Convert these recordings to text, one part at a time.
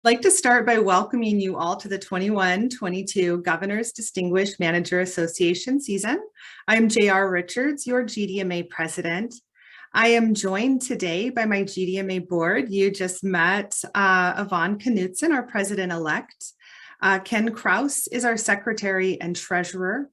I'd like to start by welcoming you all to the 21-22 Governor's Distinguished Manager Association season. I'm J.R. Richards, your GDMA President. I am joined today by my GDMA board. You just met Yvonne Knutson, our President-elect. Ken Kraus is our Secretary and Treasurer.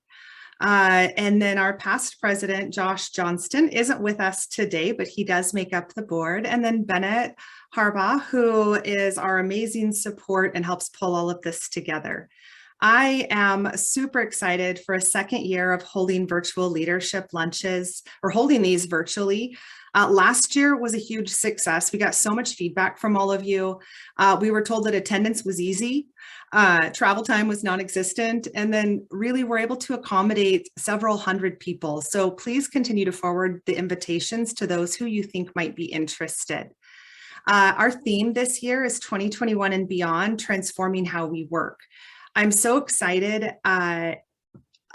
And then our past president, Josh Johnston, isn't with us today, but he does make up the board. And then Bennett Harbaugh, who is our amazing support and helps pull all of this together. I am super excited for a second year of holding virtual leadership lunches, or holding these virtually. Last year was a huge success. We got so much feedback from all of you. We were told that attendance was easy, travel time was non-existent, and then really we're able to accommodate several hundred people. So please continue to forward the invitations to those who you think might be interested. Our theme this year is 2021 and beyond, transforming how we work. I'm so excited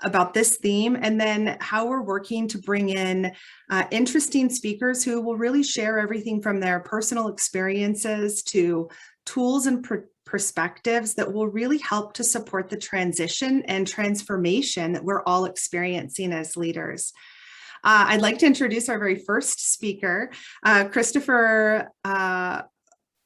about this theme, and then how we're working to bring in interesting speakers who will really share everything from their personal experiences to tools and perspectives that will really help to support the transition and transformation that we're all experiencing as leaders. I'd like to introduce our very first speaker, Christopher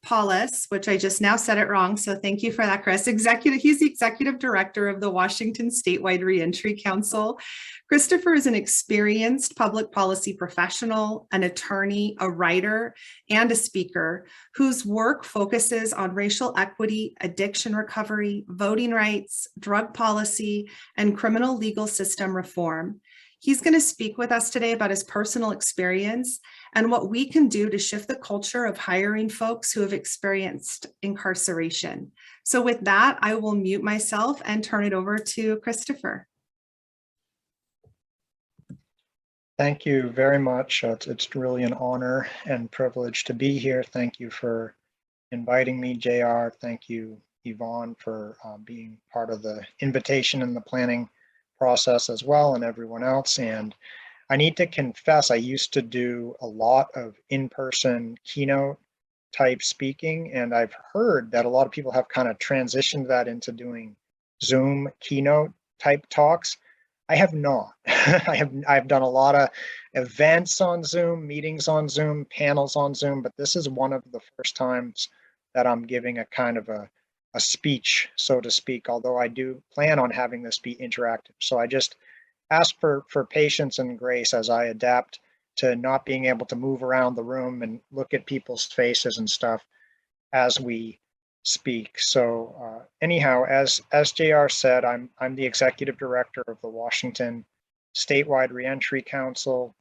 Poulos, which I just now said it wrong, so thank you for that, Chris. He's the Executive Director of the Washington Statewide Reentry Council. Christopher is an experienced public policy professional, an attorney, a writer, and a speaker whose work focuses on racial equity, addiction recovery, voting rights, drug policy, and criminal legal system reform. He's going to speak with us today about his personal experience and what we can do to shift the culture of hiring folks who have experienced incarceration. So with that, I will mute myself and turn it over to Christopher. Thank you very much. It's really an honor and privilege to be here. Thank you for inviting me, JR. Thank you, Yvonne, for being part of the invitation and the planning process as well, and everyone else. And I need to confess, I used to do a lot of in-person keynote type speaking, and I've heard that a lot of people have kind of transitioned that into doing Zoom keynote type talks. I have not. I've done a lot of events on Zoom, meetings on Zoom, panels on Zoom, but this is one of the first times that I'm giving a kind of a speech, so to speak, although I do plan on having this be interactive. So I just ask for patience and grace as I adapt to not being able to move around the room and look at people's faces and stuff as we speak. So anyhow, as JR said, I'm the Executive Director of the Washington Statewide Reentry Council.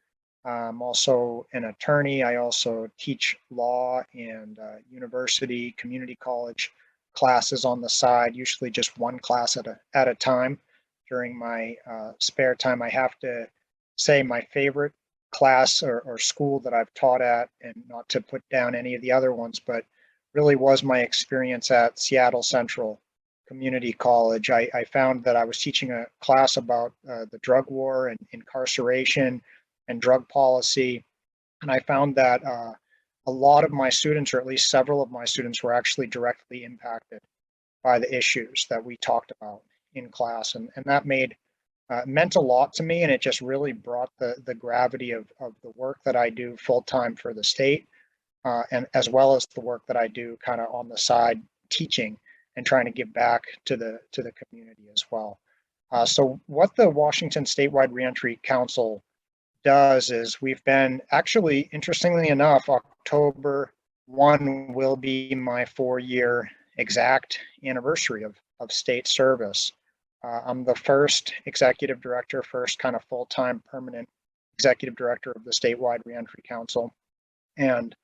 I'm also an attorney. I also teach law and university, community college classes on the side, usually just one class at a time during my spare time. I have to say my favorite class or school that I've taught at, and not to put down any of the other ones, but really was my experience at Seattle Central Community College. I found that I was teaching a class about the drug war and incarceration and drug policy, and I found that a lot of my students, or at least several of my students, were actually directly impacted by the issues that we talked about in class. And that meant a lot to me, and it just really brought the gravity of the work that I do full-time for the state, and as well as the work that I do kind of on the side teaching and trying to give back to the community as well. So what the Washington Statewide Reentry Council does is we've been actually, interestingly enough, October 1 will be my 4-year exact anniversary of state service. I'm the first executive director, first kind of full-time permanent executive director of the Statewide Reentry Council. And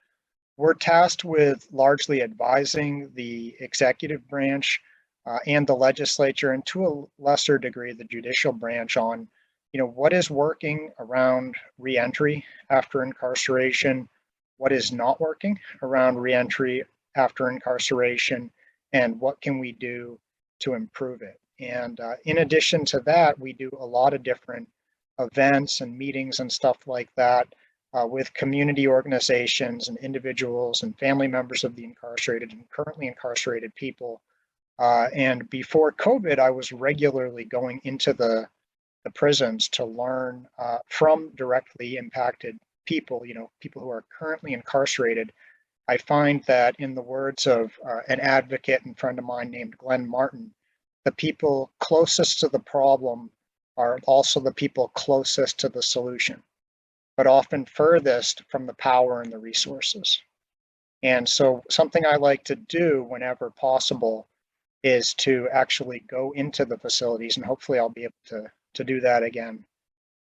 we're tasked with largely advising the executive branch and the legislature, and to a lesser degree, the judicial branch on what is working around reentry after incarceration, what is not working around reentry after incarceration, and what can we do to improve it. And in addition to that, we do a lot of different events and meetings and stuff like that with community organizations and individuals and family members of the incarcerated and currently incarcerated people. And before COVID, I was regularly going into the prisons to learn from directly impacted people, people who are currently incarcerated. I find that, in the words of an advocate and friend of mine named Glenn Martin, the people closest to the problem are also the people closest to the solution, but often furthest from the power and the resources. And so something I like to do whenever possible is to actually go into the facilities, and hopefully I'll be able to do that again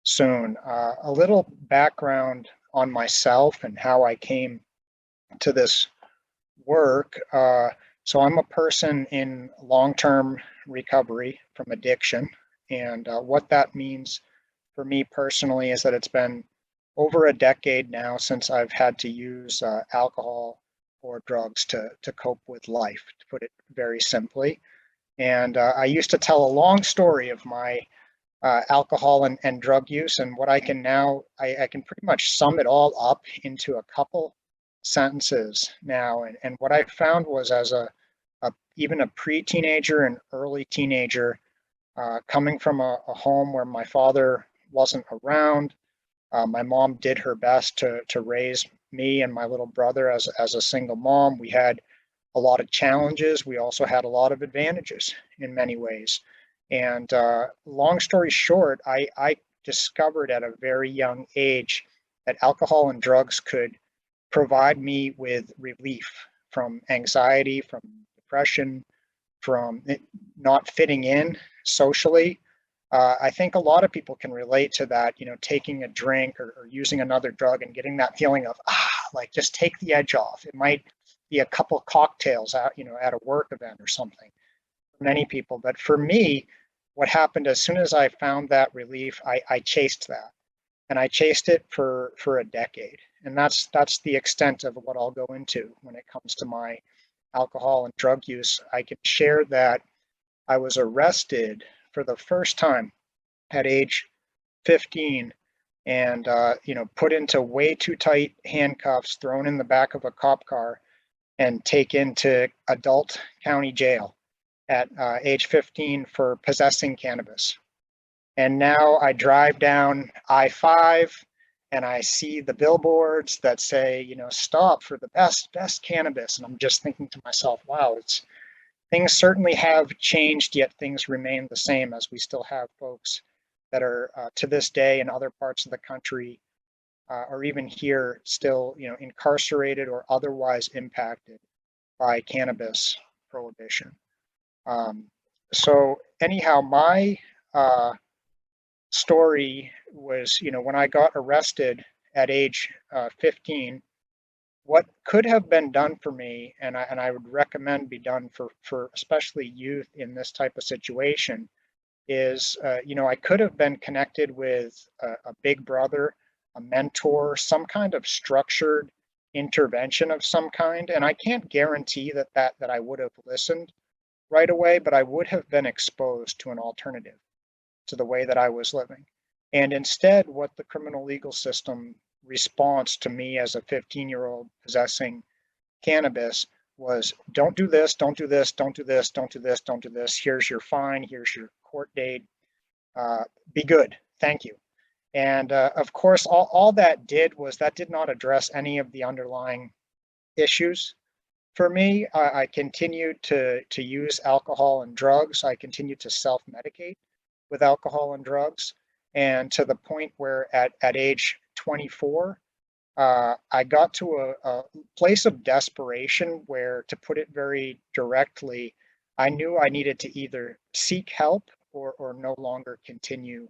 soon. A little background on myself and how I came to this work. So I'm a person in long-term recovery from addiction. And what that means for me personally is that it's been over a decade now since I've had to use alcohol or drugs to cope with life, to put it very simply. And I used to tell a long story of my alcohol and drug use, and what I can now, I can pretty much sum it all up into a couple sentences now. And what I found was, as even a pre-teenager and early teenager, coming from a home where my father wasn't around, my mom did her best to raise me and my little brother as a single mom. We had a lot of challenges. We also had a lot of advantages in many ways. And long story short, I discovered at a very young age that alcohol and drugs could provide me with relief from anxiety, from depression, from not fitting in socially. I think a lot of people can relate to that, taking a drink or using another drug and getting that feeling of, like, just take the edge off. It might be a couple cocktails out, at a work event or something for many people. But for me, what happened as soon as I found that relief, I chased that. And I chased it for a decade. And that's the extent of what I'll go into when it comes to my alcohol and drug use. I can share that I was arrested for the first time at age 15 and put into way too tight handcuffs, thrown in the back of a cop car, and taken to adult county jail at age 15 for possessing cannabis. And now I drive down I-5 and I see the billboards that say, stop for the best cannabis. And I'm just thinking to myself, wow, things certainly have changed, yet things remain the same, as we still have folks that are to this day in other parts of the country or even here still, incarcerated or otherwise impacted by cannabis prohibition. So anyhow, my story was, when I got arrested at age 15, what could have been done for me, and I would recommend be done for especially youth in this type of situation, is, I could have been connected with a big brother, a mentor, some kind of structured intervention of some kind. And I can't guarantee that I would have listened right away, but I would have been exposed to an alternative to the way that I was living. And instead, what the criminal legal system response to me as a 15-year-old possessing cannabis was, don't do this, don't do this, don't do this, don't do this, don't do this. Here's your fine, here's your court date. Be good, thank you. And of course, all that did not address any of the underlying issues. For me, I continued to use alcohol and drugs. I continued to self-medicate with alcohol and drugs. And to the point where at age 24, I got to a place of desperation where, to put it very directly, I knew I needed to either seek help or no longer continue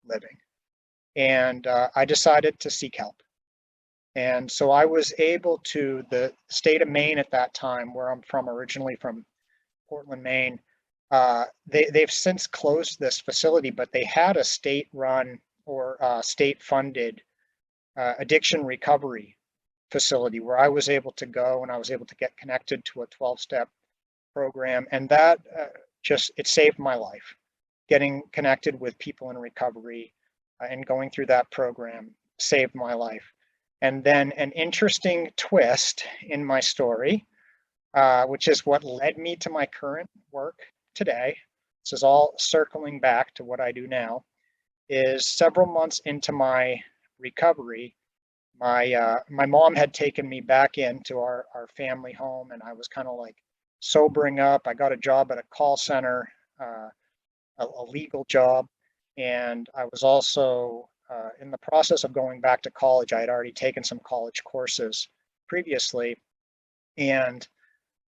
living. And I decided to seek help. And so I was able to, the state of Maine at that time, where I'm from, originally from Portland, Maine, they've since closed this facility, but they had a state-run or state-funded addiction recovery facility where I was able to go, and I was able to get connected to a 12-step program. And that it saved my life. Getting connected with people in recovery and going through that program saved my life. And then an interesting twist in my story, which is what led me to my current work today. This is all circling back to what I do now, is several months into my recovery, my mom had taken me back into our family home, and I was kind of like sobering up. I got a job at a call center, a legal job, and I was also in the process of going back to college. I had already taken some college courses previously, and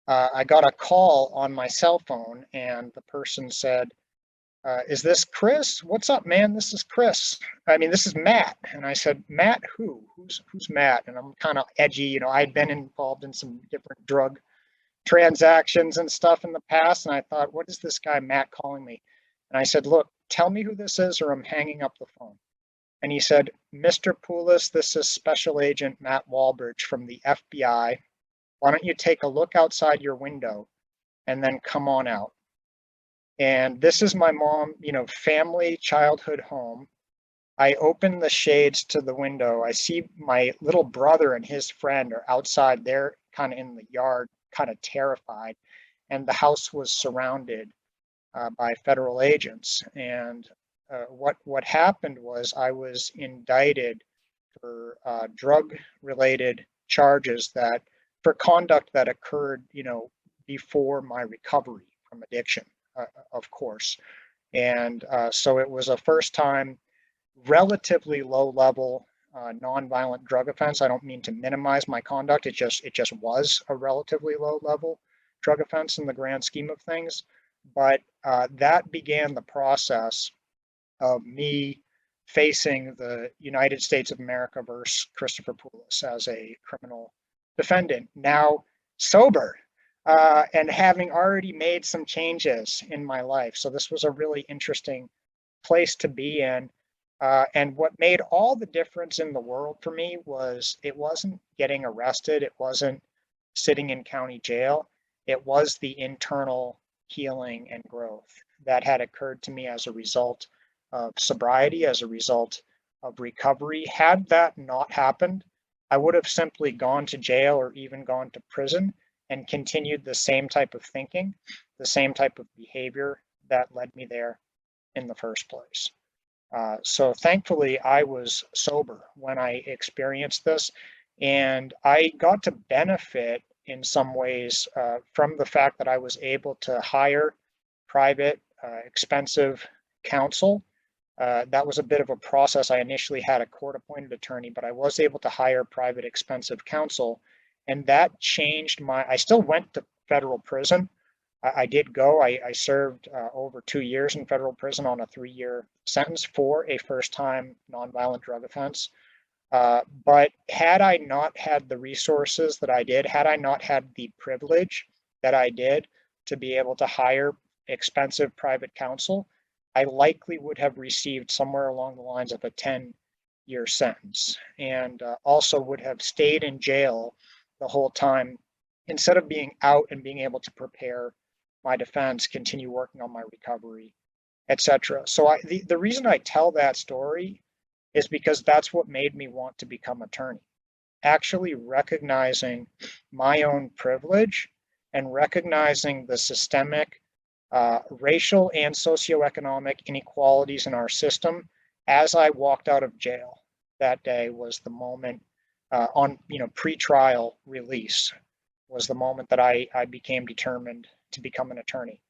I got a call on my cell phone, and the person said, is this Chris? What's up, man? This is Chris. I mean, this is Matt. And I said, Matt, who? Who's Matt? And I'm kind of edgy. You know, I'd been involved in some different drug transactions and stuff in the past. And I thought, what is this guy, Matt, calling me? And I said, look, tell me who this is or I'm hanging up the phone. And he said, Mr. Poulos, this is Special Agent Matt Walbridge from the FBI. Why don't you take a look outside your window and then come on out? And this is my mom, you know, family childhood home. I open the shades to the window. I see my little brother and his friend are outside there, kind of in the yard, kind of terrified. And the house was surrounded by federal agents. And what happened was I was indicted for drug-related charges that for conduct that occurred, you know, before my recovery from addiction. Of course. And so it was a first time, relatively low level nonviolent drug offense. I don't mean to minimize my conduct. It just was a relatively low level drug offense in the grand scheme of things. But that began the process of me facing the United States of America versus Christopher Poulos as a criminal defendant, now sober. And having already made some changes in my life. So this was a really interesting place to be in. And what made all the difference in the world for me was it wasn't getting arrested. It wasn't sitting in county jail. It was the internal healing and growth that had occurred to me as a result of sobriety, as a result of recovery. Had that not happened, I would have simply gone to jail or even gone to prison and continued the same type of thinking, the same type of behavior that led me there in the first place. So thankfully, I was sober when I experienced this, and I got to benefit in some ways from the fact that I was able to hire private, expensive counsel. That was a bit of a process. I initially had a court-appointed attorney, but I was able to hire private, expensive counsel. And that changed I still went to federal prison. I did go. I served over 2 years in federal prison on a 3-year sentence for a first-time nonviolent drug offense. But had I not had the resources that I did, had I not had the privilege that I did to be able to hire expensive private counsel, I likely would have received somewhere along the lines of a 10-year sentence, and also would have stayed in jail the whole time instead of being out and being able to prepare my defense, continue working on my recovery, etc. So the reason I tell that story is because that's what made me want to become an attorney. Actually recognizing my own privilege and recognizing the systemic racial and socioeconomic inequalities in our system as I walked out of jail that day was the moment on pre-trial release was the moment that I became determined to become an attorney.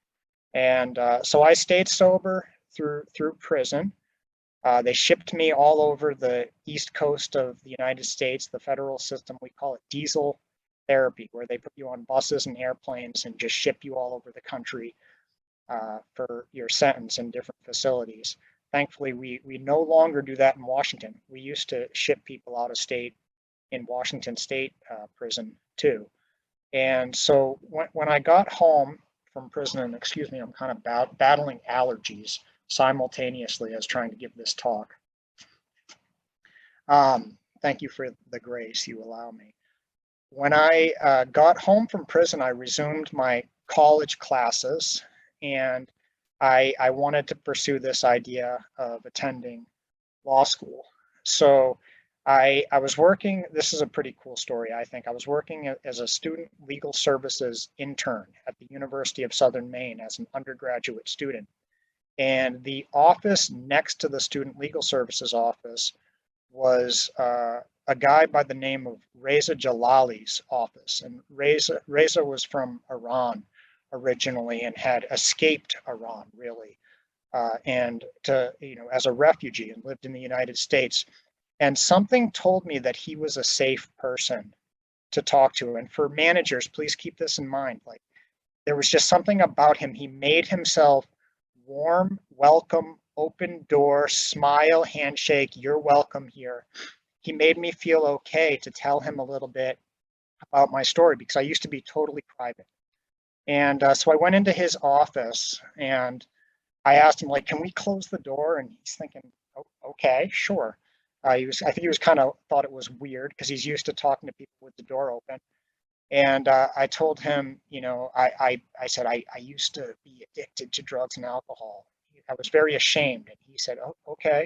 And so I stayed sober through prison. They shipped me all over the East Coast of the United States, the federal system. We call it diesel therapy, where they put you on buses and airplanes and just ship you all over the country for your sentence in different facilities. Thankfully, we no longer do that in Washington. We used to ship people out of state in Washington State prison too. And so when I got home from prison, and excuse me, I'm kind of battling allergies simultaneously as trying to give this talk. Thank you for the grace you allow me. When I got home from prison, I resumed my college classes, and I wanted to pursue this idea of attending law school. So I was working, this is a pretty cool story, I think. I was working as a student legal services intern at the University of Southern Maine as an undergraduate student. And the office next to the student legal services office was a guy by the name of Reza Jalali's office. And Reza was from Iran originally and had escaped Iran, really, and as a refugee, and lived in the United States. And something told me that he was a safe person to talk to. And for managers, please keep this in mind. Like, there was just something about him. He made himself warm, welcome, open door, smile, handshake, you're welcome here. He made me feel okay to tell him a little bit about my story, because I used to be totally private. And so I went into his office and I asked him, like, can we close the door? And he's thinking, oh, okay, sure. I think he was kind of thought it was weird because he's used to talking to people with the door open. And I told him, I said, I used to be addicted to drugs and alcohol. I was very ashamed. And he said, oh, okay.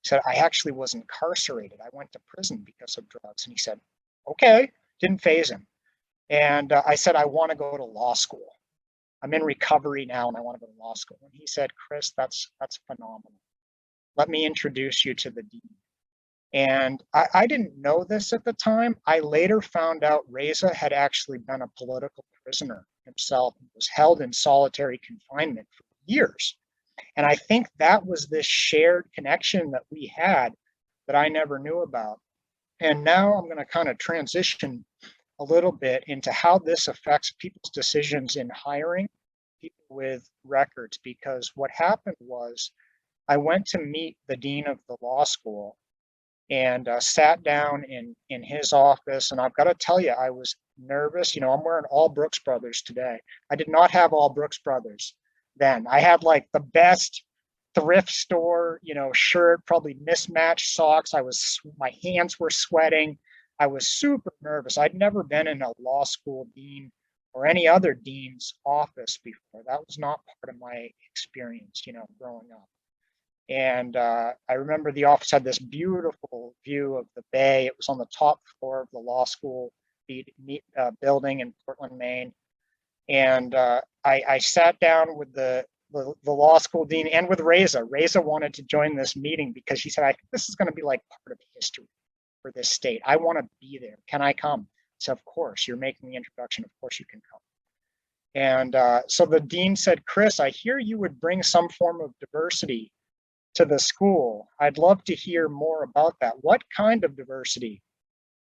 He said, I actually was incarcerated. I went to prison because of drugs. And he said, okay, didn't faze him. And I said, I want to go to law school. I'm in recovery now and I want to go to law school. And he said, Chris, that's phenomenal. Let me introduce you to the dean. And I didn't know this at the time. I later found out Reza had actually been a political prisoner himself and was held in solitary confinement for years. And I think that was this shared connection that we had that I never knew about. And now I'm going to kind of transition a little bit into how this affects people's decisions in hiring people with records, because what happened was I went to meet the dean of the law school and sat down in his office. And I've got to tell you, I was nervous. I'm wearing all Brooks Brothers today. I did not have all Brooks Brothers then. I had like the best thrift store, shirt, probably mismatched socks. My hands were sweating. I was super nervous. I'd never been in a law school dean or any other dean's office before. That was not part of my experience, growing up. And I remember the office had this beautiful view of the bay. It was on the top floor of the law school building in Portland, Maine. And I sat down with the law school dean and with Reza. Reza wanted to join this meeting because he said, I think this is going to be like part of history for this state. I want to be there. Can I come? So of course, you're making the introduction. Of course you can come. And so the dean said, Chris, I hear you would bring some form of diversity to the school. I'd love to hear more about that. What kind of diversity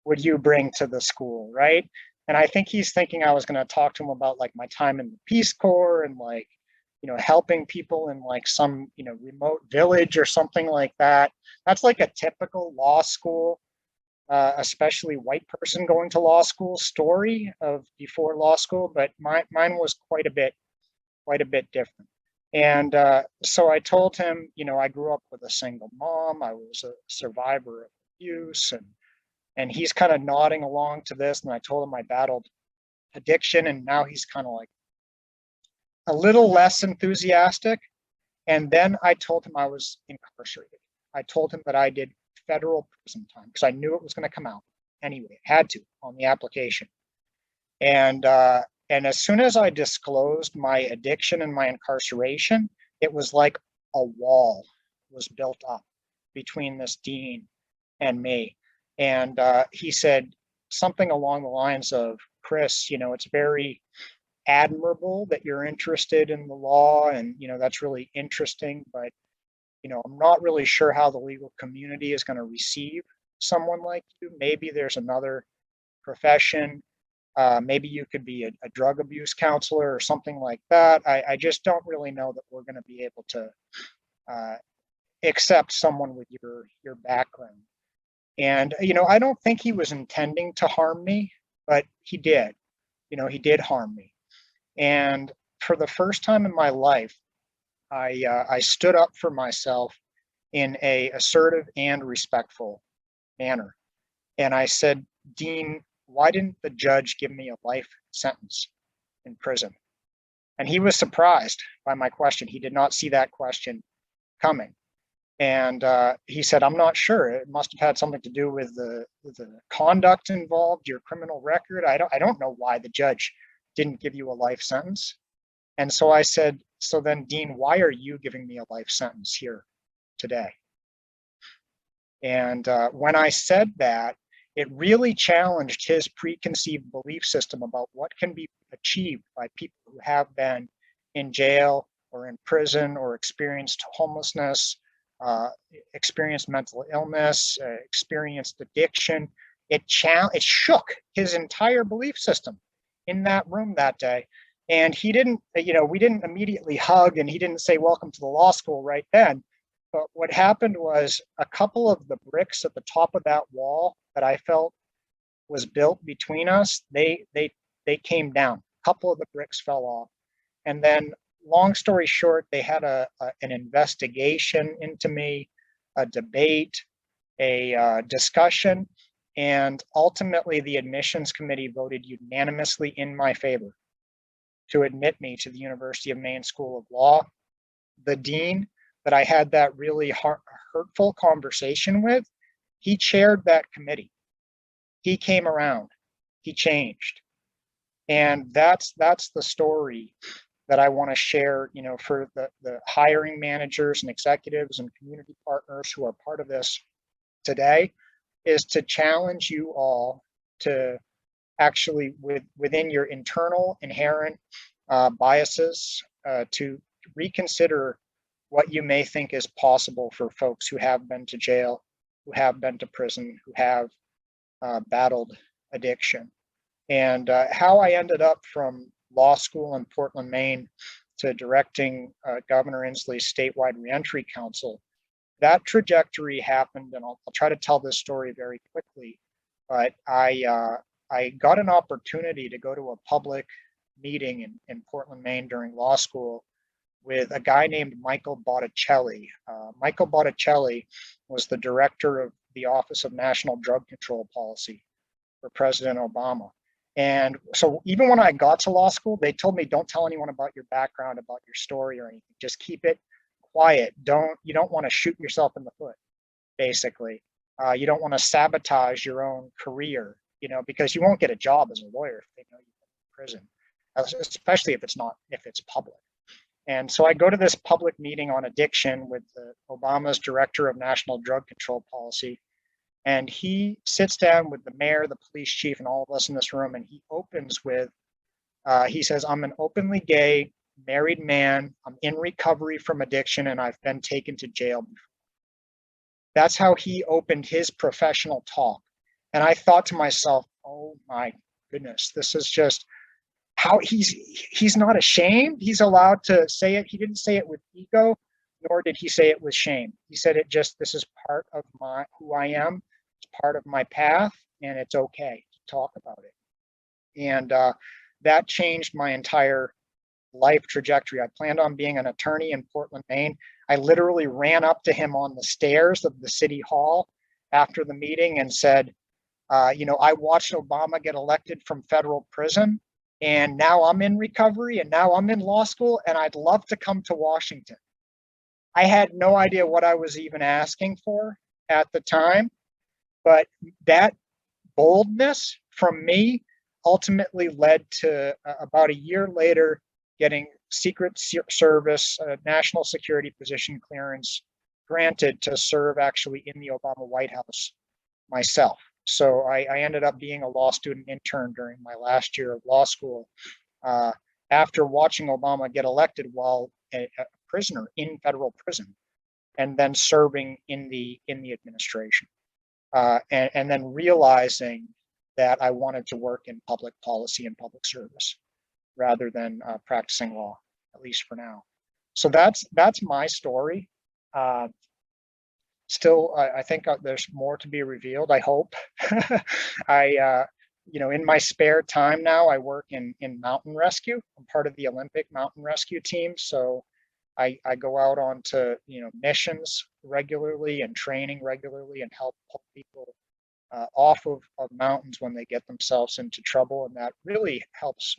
would you bring to the school, right? And I think he's thinking I was going to talk to him about like my time in the Peace Corps and like, helping people in like some, remote village or something like that. That's like a typical law school, especially white person going to law school story of before law school, but mine was quite a bit different. And so I told him, I grew up with a single mom. I was a survivor of abuse, and he's kind of nodding along to this. And I told him I battled addiction, and now he's kind of like a little less enthusiastic. And then I told him I was incarcerated. I told him that I did federal prison time because I knew it was going to come out anyway. It had to on the application. And as soon as I disclosed my addiction and my incarceration, it was like a wall was built up between this dean and me. And he said something along the lines of, Chris, it's very admirable that you're interested in the law, and that's really interesting, but I'm not really sure how the legal community is going to receive someone like you. Maybe there's another profession. Maybe you could be a drug abuse counselor or something like that. I just don't really know that we're going to be able to accept someone with your background. And I don't think he was intending to harm me, but he did. He did harm me. And for the first time in my life, I stood up for myself in a assertive and respectful manner. And I said, Dean, why didn't the judge give me a life sentence in prison? And he was surprised by my question. He did not see that question coming. And he said, I'm not sure. It must have had something to do with the conduct involved, your criminal record. I don't know why the judge didn't give you a life sentence. And so I said, so then, Dean, why are you giving me a life sentence here today? And when I said that, it really challenged his preconceived belief system about what can be achieved by people who have been in jail or in prison or experienced homelessness, experienced mental illness, experienced addiction. It shook his entire belief system in that room that day. And he didn't, we didn't immediately hug, and he didn't say, welcome to the law school right then. But what happened was a couple of the bricks at the top of that wall that I felt was built between us, they came down. A couple of the bricks fell off. And then, long story short, they had an investigation into me, a debate, a discussion, and ultimately the admissions committee voted unanimously in my favor to admit me to the University of Maine School of Law. The dean that I had that really hurtful conversation with, he chaired that committee. He came around, he changed. And that's the story that I want to share, for the hiring managers and executives and community partners who are part of this today, is to challenge you all to actually, within your internal inherent biases, to reconsider what you may think is possible for folks who have been to jail, who have been to prison, who have battled addiction. And how I ended up from law school in Portland, Maine, to directing Governor Inslee's Statewide Reentry Council, that trajectory happened, and I'll try to tell this story very quickly, but I got an opportunity to go to a public meeting in Portland, Maine during law school with a guy named Michael Botticelli. Michael Botticelli was the director of the Office of National Drug Control Policy for President Obama. And so even when I got to law school, they told me, don't tell anyone about your background, about your story or anything. Just keep it quiet. You don't want to shoot yourself in the foot, basically. You don't want to sabotage your own career, because you won't get a job as a lawyer if they know you've been in prison, especially if it's public. And so I go to this public meeting on addiction with Obama's Director of National Drug Control Policy. And he sits down with the mayor, the police chief, and all of us in this room. And he opens with, he says, I'm an openly gay, married man. I'm in recovery from addiction, and I've been taken to jail before. That's how he opened his professional talk. And I thought to myself, oh my goodness, this is just how he's not ashamed. He's allowed to say it. He didn't say it with ego, nor did he say it with shame. He said it just, this is part of who I am. It's part of my path, and it's okay to talk about it. And that changed my entire life trajectory. I planned on being an attorney in Portland, Maine. I literally ran up to him on the stairs of the city hall after the meeting and said, I watched Obama get elected from federal prison, and now I'm in recovery, and now I'm in law school, and I'd love to come to Washington. I had no idea what I was even asking for at the time, but that boldness from me ultimately led to about a year later getting Secret Service national security position clearance granted to serve actually in the Obama White House myself. So I ended up being a law student intern during my last year of law school after watching Obama get elected while a prisoner in federal prison, and then serving in the administration, and then realizing that I wanted to work in public policy and public service rather than practicing law, at least for now. So that's my story. Still, I think there's more to be revealed, I hope. In my spare time now, I work in mountain rescue. I'm part of the Olympic mountain rescue team. So I go out onto, missions regularly and training regularly and help people off of mountains when they get themselves into trouble. And that really helps,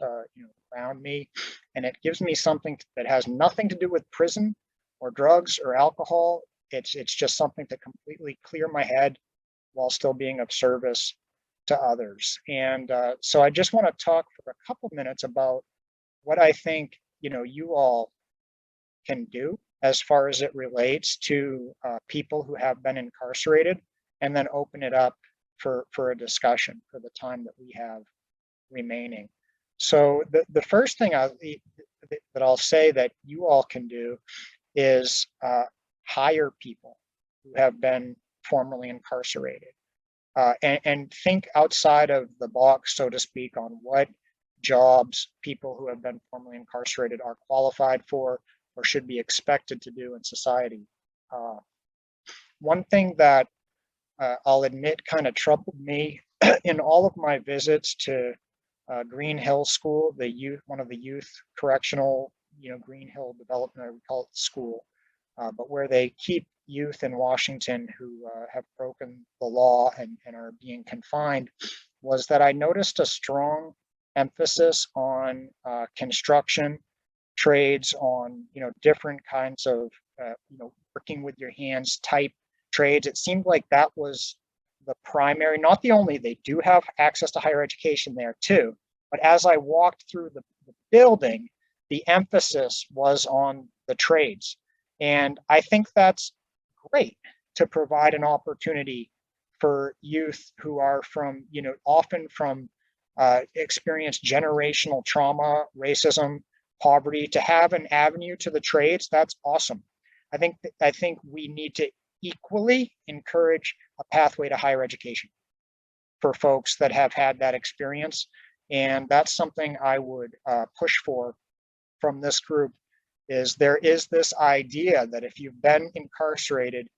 ground me. And it gives me something that has nothing to do with prison or drugs or alcohol. It's just something to completely clear my head while still being of service to others. And so I just want to talk for a couple minutes about what I think, you all can do as far as it relates to people who have been incarcerated, and then open it up for a discussion for the time that we have remaining. So the first thing that I'll say that you all can do is hire people who have been formerly incarcerated, and think outside of the box, so to speak, on what jobs people who have been formerly incarcerated are qualified for or should be expected to do in society. One thing that I'll admit kind of troubled me in all of my visits to Green Hill School, one of the youth correctional, Green Hill Development, we call it school, but where they keep youth in Washington who have broken the law and are being confined, was that I noticed a strong emphasis on construction, trades, on different kinds of working with your hands type trades. It seemed like that was the primary, not the only. They do have access to higher education there too, but as I walked through the building, the emphasis was on the trades. And I think that's great, to provide an opportunity for youth who are from, often from experienced generational trauma, racism, poverty, to have an avenue to the trades. That's awesome. I think we need to equally encourage a pathway to higher education for folks that have had that experience. And that's something I would push for from this group. Is there is this idea that if you've been incarcerated,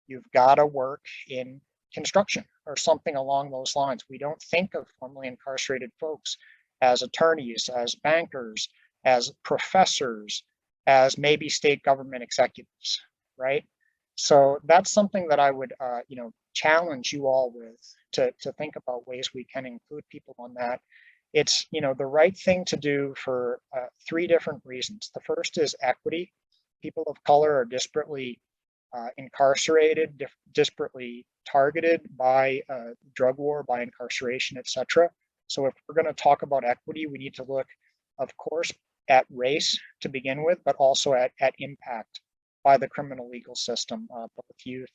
you've got to work in construction or something along those lines. We don't think of formerly incarcerated folks as attorneys, as bankers, as professors, as maybe state government executives, right? So that's something that I would, challenge you all with, to think about ways we can include people on that. It's, the right thing to do for three different reasons. The first is equity. People of color are disparately incarcerated, disparately targeted by drug war, by incarceration, etc. So if we're going to talk about equity, we need to look, of course, at race to begin with, but also at impact by the criminal legal system, both youth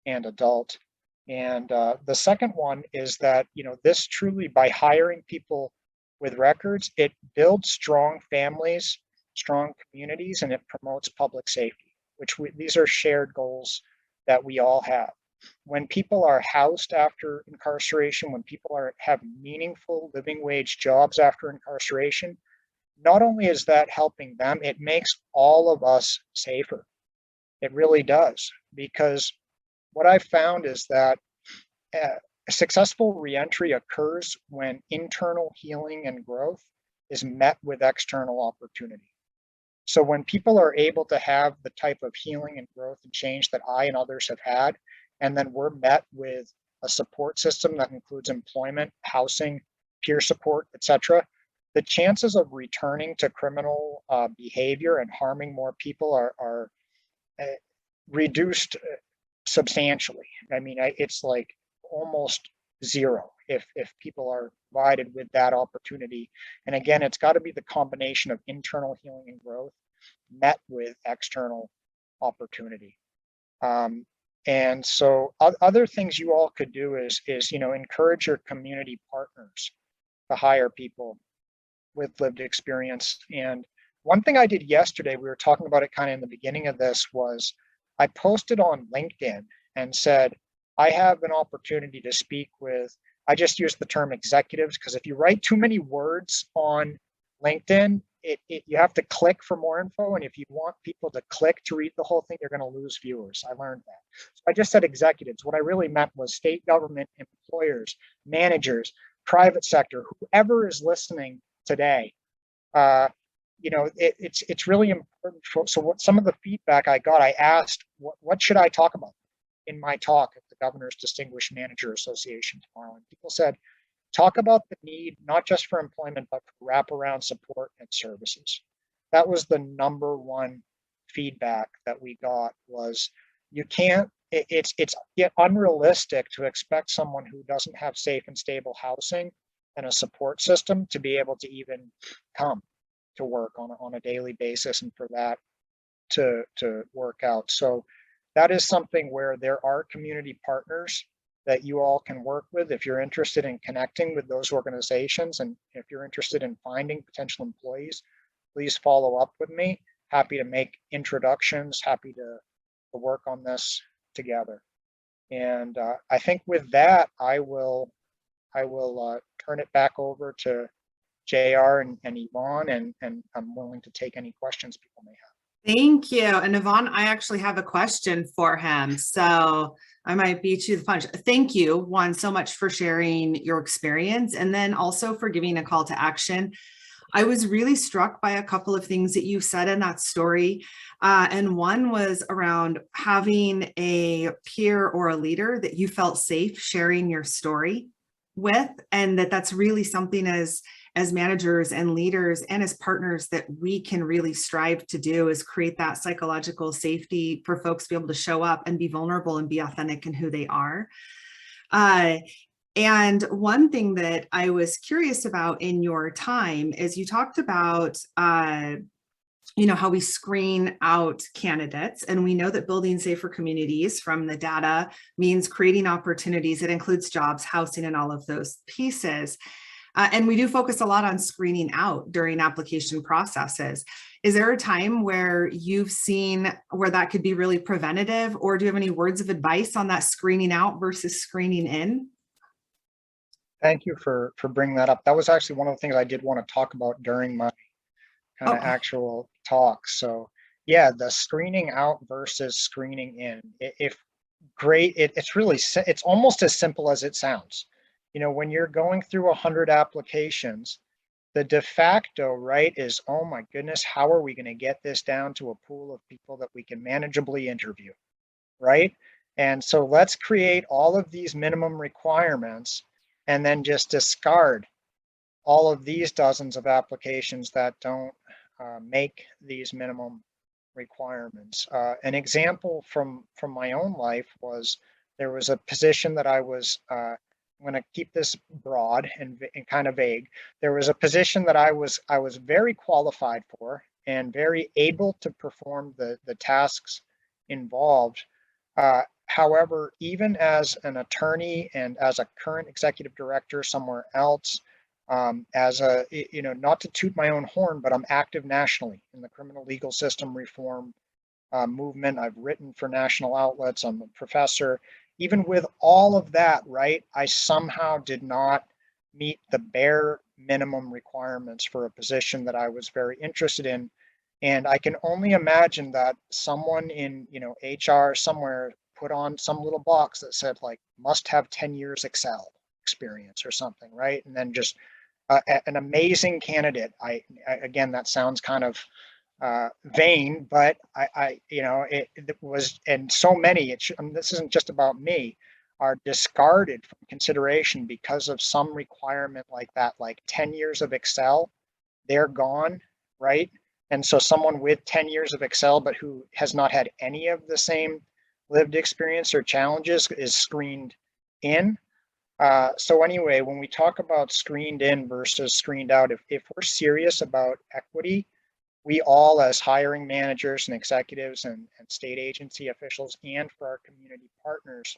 and adult. And the second one is that, this truly, by hiring people with records, it builds strong families, strong communities, and it promotes public safety, which these are shared goals that we all have. When people are housed after incarceration, when people have meaningful living wage jobs after incarceration, not only is that helping them, it makes all of us safer. It really does, because what I've found is that a successful reentry occurs when internal healing and growth is met with external opportunity. So when people are able to have the type of healing and growth and change that I and others have had, and then we're met with a support system that includes employment, housing, peer support, etc., the chances of returning to criminal behavior and harming more people are reduced substantially. I mean, it's like almost zero if people are provided with that opportunity. And again, it's got to be the combination of internal healing and growth met with external opportunity. And so other things you all could do is encourage your community partners to hire people with lived experience. And one thing I did yesterday, we were talking about it kind of in the beginning of this, was I posted on LinkedIn and said, I have an opportunity to speak with, I just use the term executives, because if you write too many words on LinkedIn, you have to click for more info. And if you want people to click to read the whole thing, you're going to lose viewers. I learned that. So I just said executives. What I really meant was state government, employers, managers, private sector, whoever is listening today. It's really important. So what some of the feedback I got, I asked, what should I talk about in my talk at the Governor's Distinguished Manager Association tomorrow? And people said, talk about the need, not just for employment, but for wraparound support and services. That was the number one feedback that we got, was you can't, it's yet unrealistic to expect someone who doesn't have safe and stable housing and a support system to be able to even come to work on a daily basis and for that to work out. So that is something where there are community partners that you all can work with if you're interested in connecting with those organizations, and if you're interested in finding potential employees, please follow up with me. Happy to make introductions, happy to work on this together. And I think with that, I will turn it back over to JR and Yvonne, and I'm willing to take any questions people may have. Thank you. And Yvonne, I actually have a question for him. So I might beat you to the punch. Thank you, Juan, so much for sharing your experience and then also for giving a call to action. I was really struck by a couple of things that you said in that story. And one was around having a peer or a leader that you felt safe sharing your story with, and that's really something as managers and leaders and as partners that we can really strive to do, is create that psychological safety for folks to be able to show up and be vulnerable and be authentic in who they are. And one thing that I was curious about in your time is you talked about, how we screen out candidates, and we know that building safer communities from the data means creating opportunities. It includes jobs, housing, and all of those pieces. And we do focus a lot on screening out during application processes. Is there a time where you've seen where that could be really preventative, or do you have any words of advice on that screening out versus screening in? Thank you for bringing that up. That was actually one of the things I did want to talk about during my kind of actual talk. So yeah, the screening out versus screening in. It's really, it's almost as simple as it sounds. When you're going through 100 applications, the de facto, right, is, oh my goodness, how are we going to get this down to a pool of people that we can manageably interview, right? And so let's create all of these minimum requirements and then just discard all of these dozens of applications that don't make these minimum requirements. An example from my own life was, there was a position that I was, I'm going to keep this broad and kind of vague. There was a position that I was very qualified for and very able to perform the tasks involved. However, even as an attorney and as a current executive director somewhere else, as a, not to toot my own horn, but I'm active nationally in the criminal legal system reform movement. I've written for national outlets. I'm a professor. Even with all of that, right, I somehow did not meet the bare minimum requirements for a position that I was very interested in. And I can only imagine that someone in, HR somewhere put on some little box that said, like, must have 10 years Excel experience or something, right? And then just an amazing candidate. Again, that sounds kind of vain, but it was, and so many, this isn't just about me, are discarded from consideration because of some requirement like that, like 10 years of Excel, they're gone, right? And so someone with 10 years of Excel, but who has not had any of the same lived experience or challenges, is screened in. So anyway, when we talk about screened in versus screened out, if we're serious about equity, we all, as hiring managers and executives and state agency officials, and for our community partners,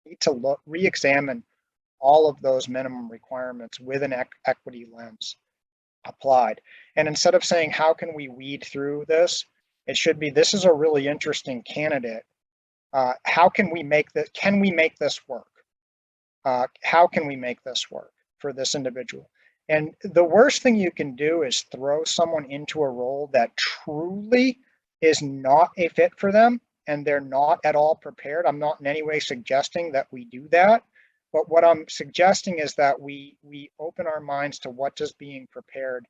need to re-examine all of those minimum requirements with an equity lens applied. And instead of saying, how can we weed through this, it should be, this is a really interesting candidate. How can we make this, can we make this work? How can we make this work for this individual? And the worst thing you can do is throw someone into a role that truly is not a fit for them and they're not at all prepared. I'm not in any way suggesting that we do that, but what I'm suggesting is that we open our minds to what does being prepared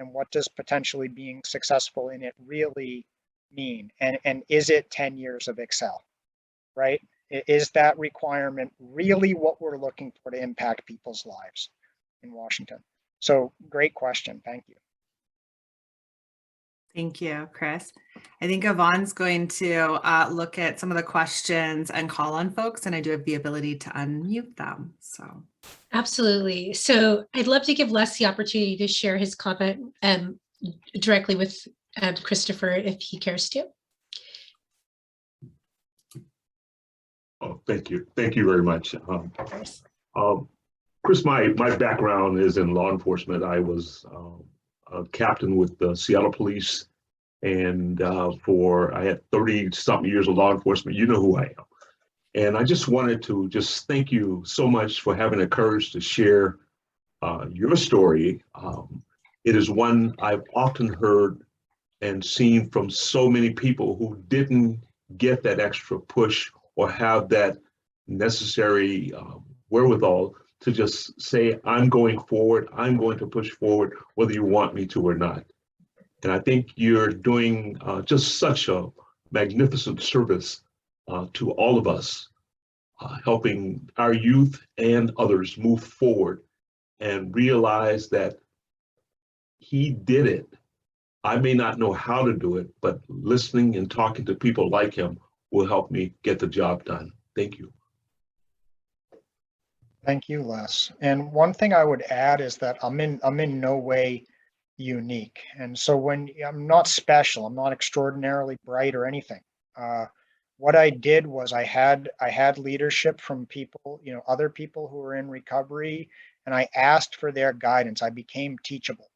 and what does potentially being successful in it really mean, and is it 10 years of Excel, right? Is that requirement really what we're looking for to impact people's lives in Washington? So great question. Thank you. Thank you, Chris. I think Yvonne's going to look at some of the questions and call on folks, and I do have the ability to unmute them. So, Absolutely. So I'd love to give Les the opportunity to share his comment directly with Christopher if he cares to. Oh, thank you. Thank you very much. Chris, my background is in law enforcement. I was a captain with the Seattle Police, and I had 30-something years of law enforcement. You know who I am. And I just wanted to just thank you so much for having the courage to share your story. It is one I've often heard and seen from so many people who didn't get that extra push or have that necessary wherewithal to just say, I'm going forward, I'm going to push forward, whether you want me to or not. And I think you're doing just such a magnificent service to all of us, helping our youth and others move forward and realize that he did it. I may not know how to do it, but listening and talking to people like him will help me get the job done. Thank you. Thank you, Les. And one thing I would add is that I'm in no way unique. And so when I'm not special, I'm not extraordinarily bright or anything. What I did was I had leadership from people, other people who were in recovery, and I asked for their guidance. I became teachable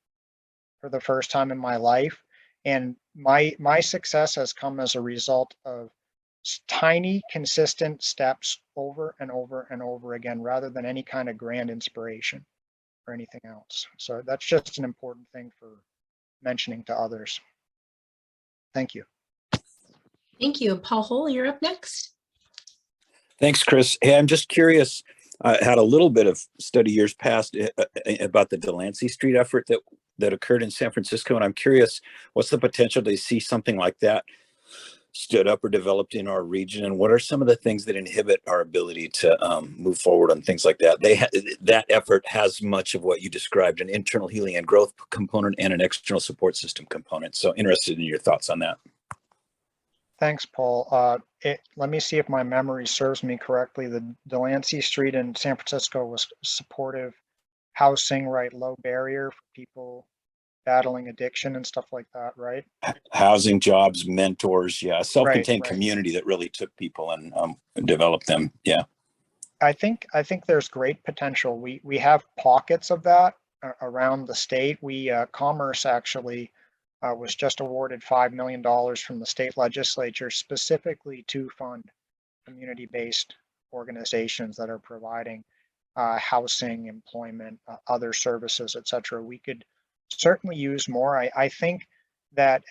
for the first time in my life. And my success has come as a result of tiny, consistent steps over and over and over again, rather than any kind of grand inspiration or anything else. So that's just an important thing for mentioning to others. Thank you. Thank you. Paul Hull, you're up next. Thanks, Chris. Hey, I'm just curious. I had a little bit of study years past about the Delancey Street effort that occurred in San Francisco, and I'm curious, what's the potential to see something like that stood up or developed in our region, and what are some of the things that inhibit our ability to move forward on things like that? That effort has much of what you described, an internal healing and growth component and an external support system component. So interested in your thoughts on that. Thanks, Paul. Let me see if my memory serves me correctly. The Delancey Street in San Francisco was supportive housing, right? Low barrier for people battling addiction and stuff like that, right? Housing, jobs, mentors, yeah, self-contained Right. community that really took people and developed them. Yeah. I think there's great potential. We have pockets of that around the state. Commerce actually was just awarded $5 million from the state legislature specifically to fund community-based organizations that are providing housing, employment, other services, etc. We could certainly use more. I think that,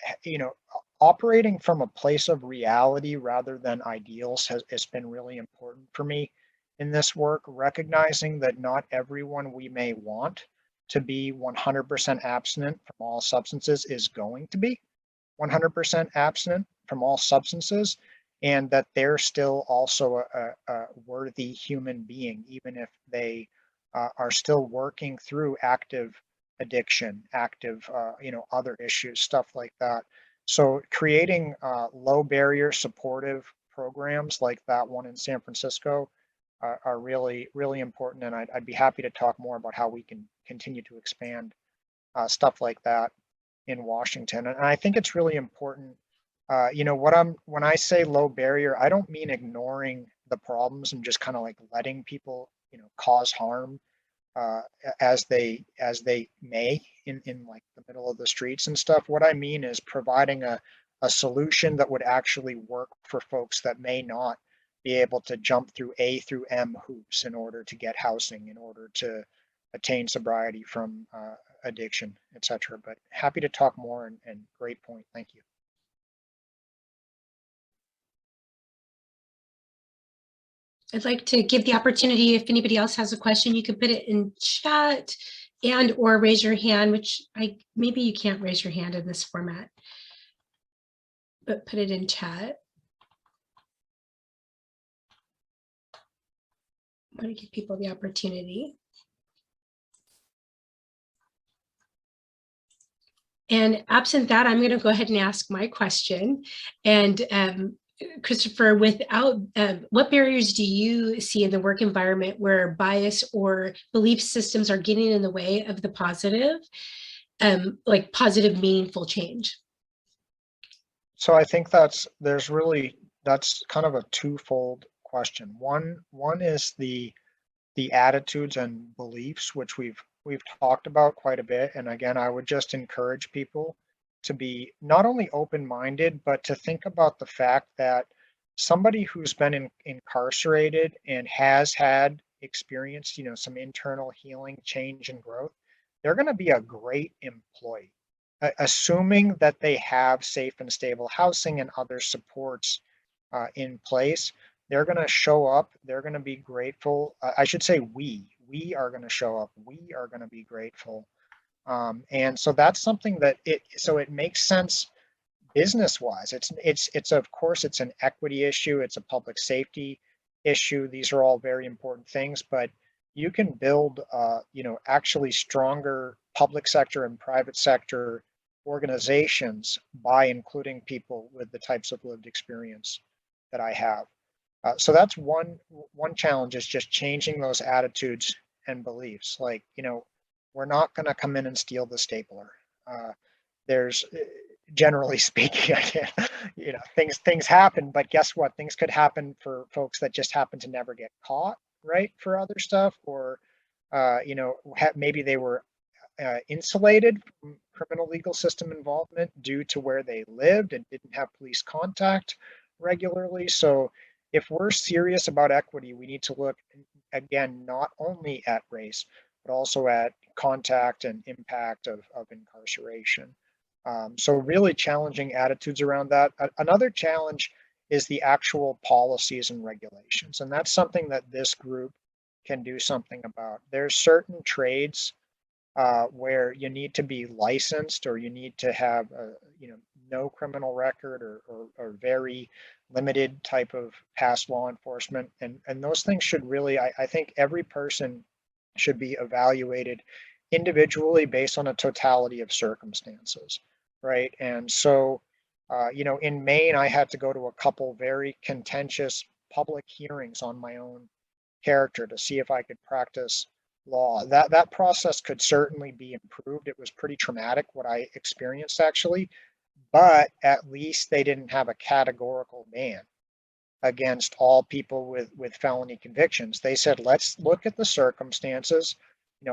operating from a place of reality rather than ideals has been really important for me in this work, recognizing that not everyone we may want to be 100% abstinent from all substances is going to be 100% abstinent from all substances, and that they're still also a worthy human being, even if they are still working through active addiction, active, other issues, stuff like that. So creating low barrier supportive programs like that one in San Francisco are really, really important. And I'd be happy to talk more about how we can continue to expand stuff like that in Washington. And I think it's really important. When I say low barrier, I don't mean ignoring the problems and just kind of like letting people, cause harm as they may in like the middle of the streets and stuff. What I mean is providing a solution that would actually work for folks that may not be able to jump through A through M hoops in order to get housing, in order to attain sobriety from addiction, etc. But happy to talk more, and great point. Thank you. I'd like to give the opportunity, if anybody else has a question, you can put it in chat and or raise your hand, which maybe you can't raise your hand in this format, but put it in chat. I want to give people the opportunity. And absent that, I'm going to go ahead and ask my question. And Christopher, what barriers do you see in the work environment where bias or belief systems are getting in the way of the positive, like positive, meaningful change? So I think that's kind of a twofold question. One is the attitudes and beliefs, which we've talked about quite a bit. And again, I would just encourage people to be not only open-minded, but to think about the fact that somebody who's been incarcerated and has had experience, some internal healing, change, and growth, they're going to be a great employee, assuming that they have safe and stable housing and other supports in place. They're going to show up. They're going to be grateful. I should say we are going to show up. We are going to be grateful. And so that's something that it makes sense business wise. It's of course, it's an equity issue. It's a public safety issue. These are all very important things, but you can build, actually stronger public sector and private sector organizations by including people with the types of lived experience that I have. So that's one challenge, is just changing those attitudes and beliefs. Like, we're not going to come in and steal the stapler. There's, generally speaking, things happen, but guess what? Things could happen for folks that just happen to never get caught, right? For other stuff, or, maybe they were insulated from criminal legal system involvement due to where they lived and didn't have police contact regularly. So if we're serious about equity, we need to look, again, not only at race, but also at contact and impact of incarceration. So really challenging attitudes around that. Another challenge is the actual policies and regulations. And that's something that this group can do something about. There's certain trades where you need to be licensed, or you need to have no criminal record, or very limited type of past law enforcement. And those things should really, I think every person should be evaluated individually based on a totality of circumstances, right? And so, in Maine, I had to go to a couple very contentious public hearings on my own character to see if I could practice law. That process could certainly be improved. It was pretty traumatic what I experienced, actually, but at least they didn't have a categorical ban against all people with felony convictions. They said, let's look at the circumstances.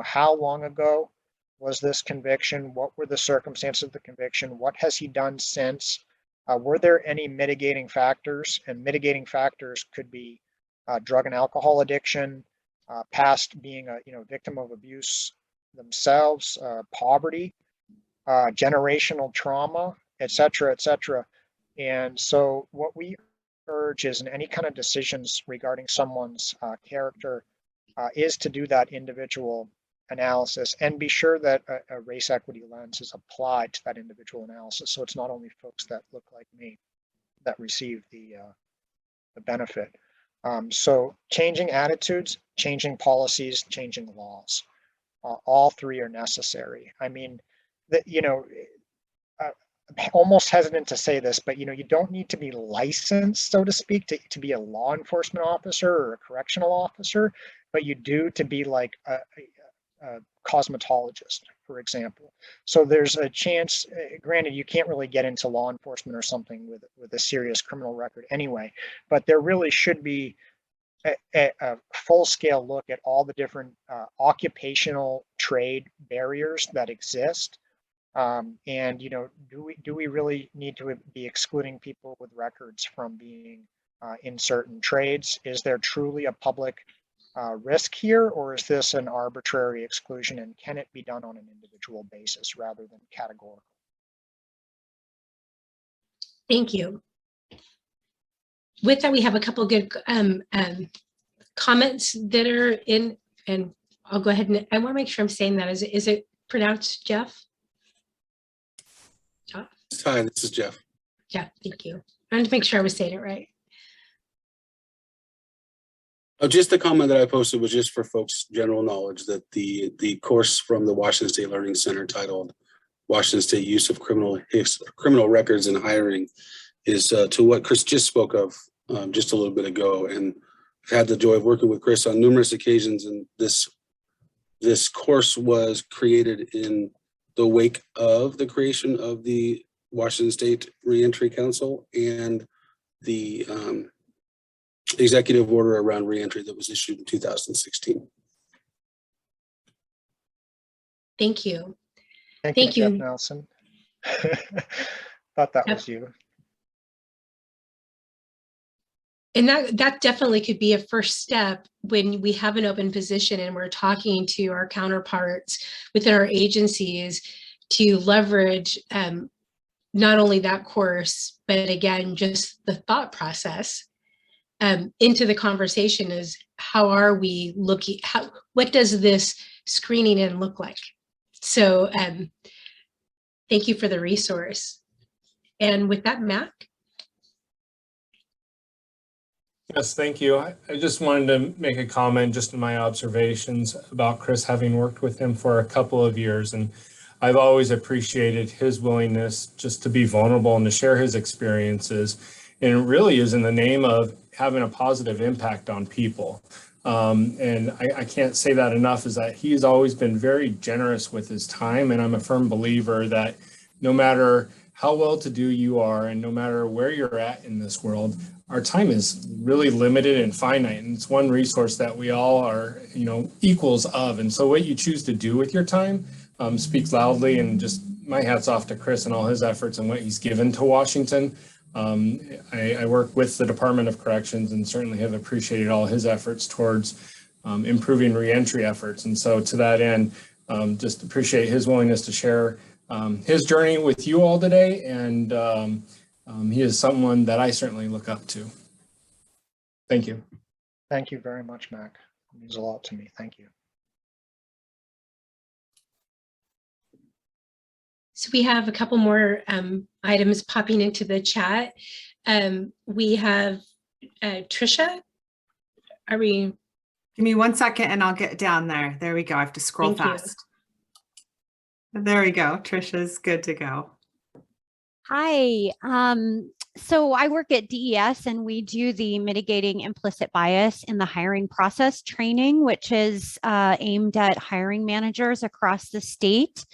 How long ago was this conviction? What were the circumstances of the conviction? What has he done since? Were there any mitigating factors? And mitigating factors could be drug and alcohol addiction, past being a victim of abuse themselves, poverty, generational trauma, et cetera, et cetera. And so what we urge is, in any kind of decisions regarding someone's character, is to do that individual analysis and be sure that a race equity lens is applied to that individual analysis. So it's not only folks that look like me that receive the benefit. So changing attitudes, changing policies, changing laws, all three are necessary. I mean, I'm almost hesitant to say this, but you don't need to be licensed, so to speak, to be a law enforcement officer or a correctional officer, but you do to be like a cosmetologist, for example. So there's a chance, granted, you can't really get into law enforcement or something with a serious criminal record anyway, but there really should be a full-scale look at all the different occupational trade barriers that exist. And do we really need to be excluding people with records from being in certain trades? Is there truly a public risk here, or is this an arbitrary exclusion, and can it be done on an individual basis rather than categorical? Thank you. With that, we have a couple good comments that are in, and I'll go ahead and I want to make sure I'm saying that. Is it pronounced Jeff? Hi, this is Jeff. Jeff, thank you. I wanted to make sure I was saying it right. Oh, just the comment that I posted was just for folks' general knowledge that the course from the Washington State Learning Center titled Washington State use of criminal records and hiring is to what Chris just spoke of just a little bit ago. And I've had the joy of working with Chris on numerous occasions, and this course was created in the wake of the creation of the Washington State Reentry Council and the executive order around reentry that was issued in 2016. Thank you. Thank you, Jeff Nelson. Thought that was you. And that definitely could be a first step when we have an open position and we're talking to our counterparts within our agencies to leverage not only that course, but again, just the thought process into the conversation is how are we looking, what does this screening in look like? So thank you for the resource. And with that, Mac. Yes, thank you. I just wanted to make a comment just in my observations about Chris, having worked with him for a couple of years. And I've always appreciated his willingness just to be vulnerable and to share his experiences. And it really is in the name of having a positive impact on people. And I can't say that enough, is that he's always been very generous with his time. And I'm a firm believer that no matter how well-to-do you are and no matter where you're at in this world, our time is really limited and finite. And it's one resource that we all are, equals of. And so what you choose to do with your time speaks loudly. And just my hat's off to Chris and all his efforts and what he's given to Washington. I work with the Department of Corrections and certainly have appreciated all his efforts towards improving reentry efforts. And so to that end, just appreciate his willingness to share his journey with you all today. And he is someone that I certainly look up to. Thank you. Thank you very much, Mac. It means a lot to me. Thank you. So we have a couple more items popping into the chat. We have Trisha. Are we? Give me 1 second and I'll get down there. There we go. I have to scroll fast. There we go. Trisha's good to go. Hi. So I work at DES and we do the mitigating implicit bias in the hiring process training, which is aimed at hiring managers across the state.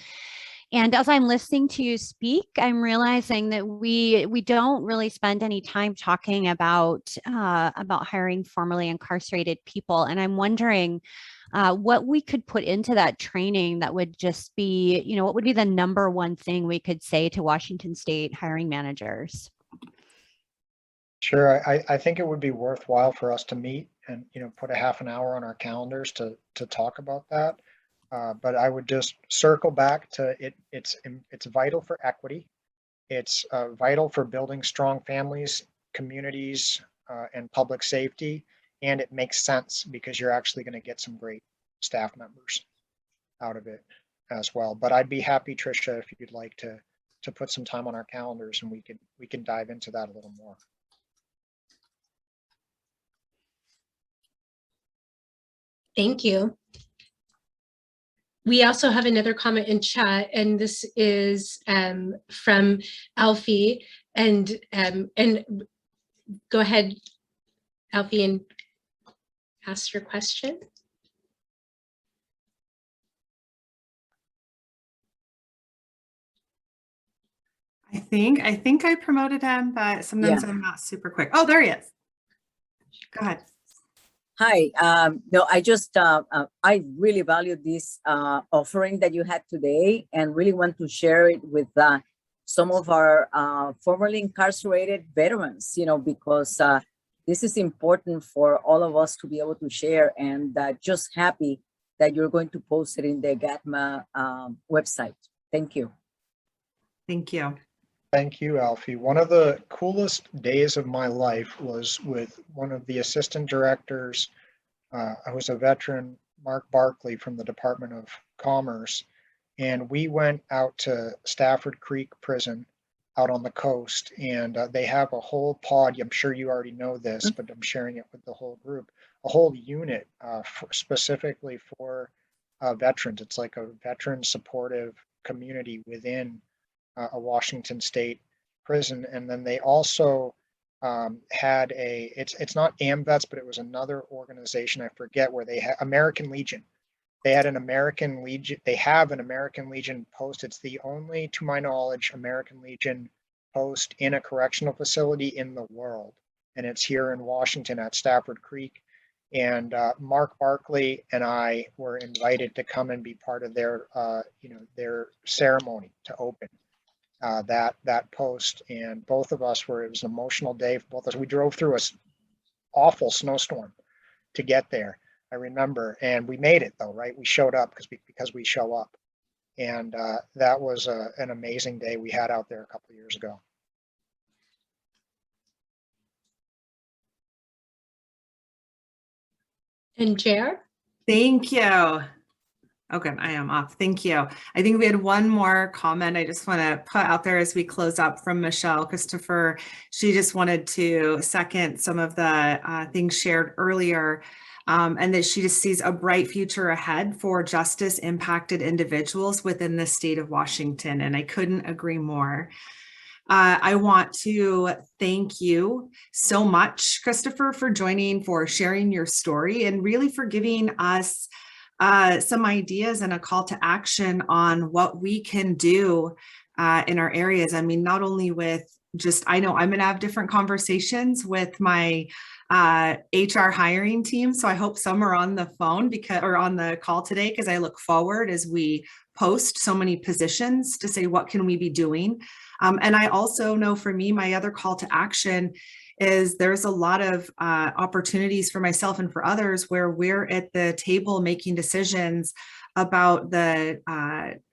And as I'm listening to you speak, I'm realizing that we don't really spend any time talking about hiring formerly incarcerated people. And I'm wondering what we could put into that training that would just be, what would be the number one thing we could say to Washington State hiring managers? Sure, I think it would be worthwhile for us to meet and put a half an hour on our calendars to talk about that. But I would just circle back to it. It's vital for equity. It's vital for building strong families, communities, and public safety. And it makes sense because you're actually going to get some great staff members out of it as well. But I'd be happy, Tricia, if you'd like to put some time on our calendars and we can dive into that a little more. Thank you. We also have another comment in chat, and this is from Alfie. And go ahead, Alfie, and ask your question. I think I promoted him, but sometimes I'm not super quick. Oh, there he is. Go ahead. Hi, no, I just, I really value this offering that you had today and really want to share it with some of our formerly incarcerated veterans, because this is important for all of us to be able to share, and just happy that you're going to post it in the GDMA website. Thank you. Thank you. Thank you, Alfie. One of the coolest days of my life was with one of the assistant directors. I was a veteran, Mark Barkley from the Department of Commerce, and we went out to Stafford Creek Prison out on the coast, and they have a whole pod. I'm sure you already know this, but I'm sharing it with the whole group, a whole unit specifically for veterans. It's like a veteran supportive community within a Washington State prison. And then they also had it's not AMVETS, but it was another organization, I forget where they had, American Legion. They had an American Legion, they have an American Legion post. It's the only, to my knowledge, American Legion post in a correctional facility in the world. And it's here in Washington at Stafford Creek. And Mark Barkley and I were invited to come and be part of their, their ceremony to open that post. And both of us were, it was an emotional day for both of us. We drove through a awful snowstorm to get there, I remember, and we made it though, right? We showed up because we show up. And that was an amazing day we had out there a couple of years ago. And JR? Thank you. Okay, I am off. Thank you. I think we had one more comment I just want to put out there as we close up from Michelle Christopher. She just wanted to second some of the things shared earlier, and that she just sees a bright future ahead for justice impacted individuals within the state of Washington. And I couldn't agree more. I want to thank you so much, Christopher, for joining, for sharing your story, and really for giving us some ideas and a call to action on what we can do in our areas. I mean, not only with just, I know I'm going to have different conversations with my HR hiring team. So I hope some are on the phone or on the call today, because I look forward as we post so many positions to say, what can we be doing? And I also know for me, my other call to action is there's a lot of opportunities for myself and for others where we're at the table making decisions about the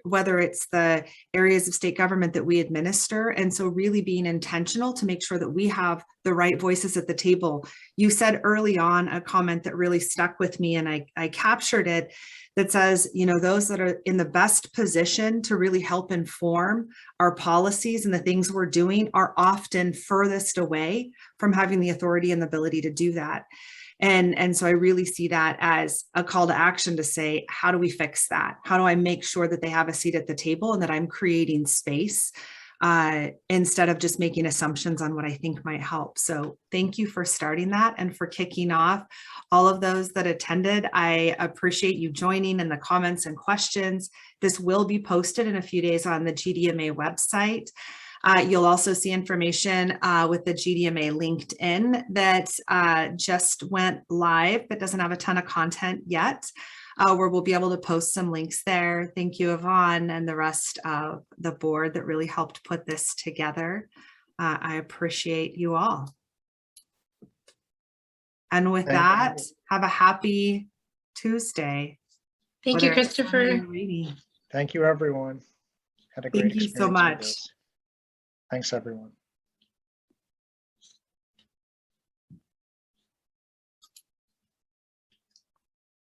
whether it's the areas of state government that we administer. And so really being intentional to make sure that we have the right voices at the table. You said early on a comment that really stuck with me, and I captured it, that says, you know, those that are in the best position to really help inform our policies and the things we're doing are often furthest away from having the authority and the ability to do that. And so I really see that as a call to action to say, how do we fix that? How do I make sure that they have a seat at the table and that I'm creating space instead of just making assumptions on what I think might help? So thank you for starting that and for kicking off. All of those that attended, I appreciate you joining and the comments and questions. This will be posted in a few days on the GDMA website. You'll also see information with the GDMA LinkedIn that just went live, but doesn't have a ton of content yet, where we'll be able to post some links there. Thank you, Yvonne, and the rest of the board that really helped put this together. I appreciate you all. And with that, have a happy Tuesday. Thank you, Christopher. Thank you, everyone. Had a great experience. Thank you so much. With this. Thanks, everyone.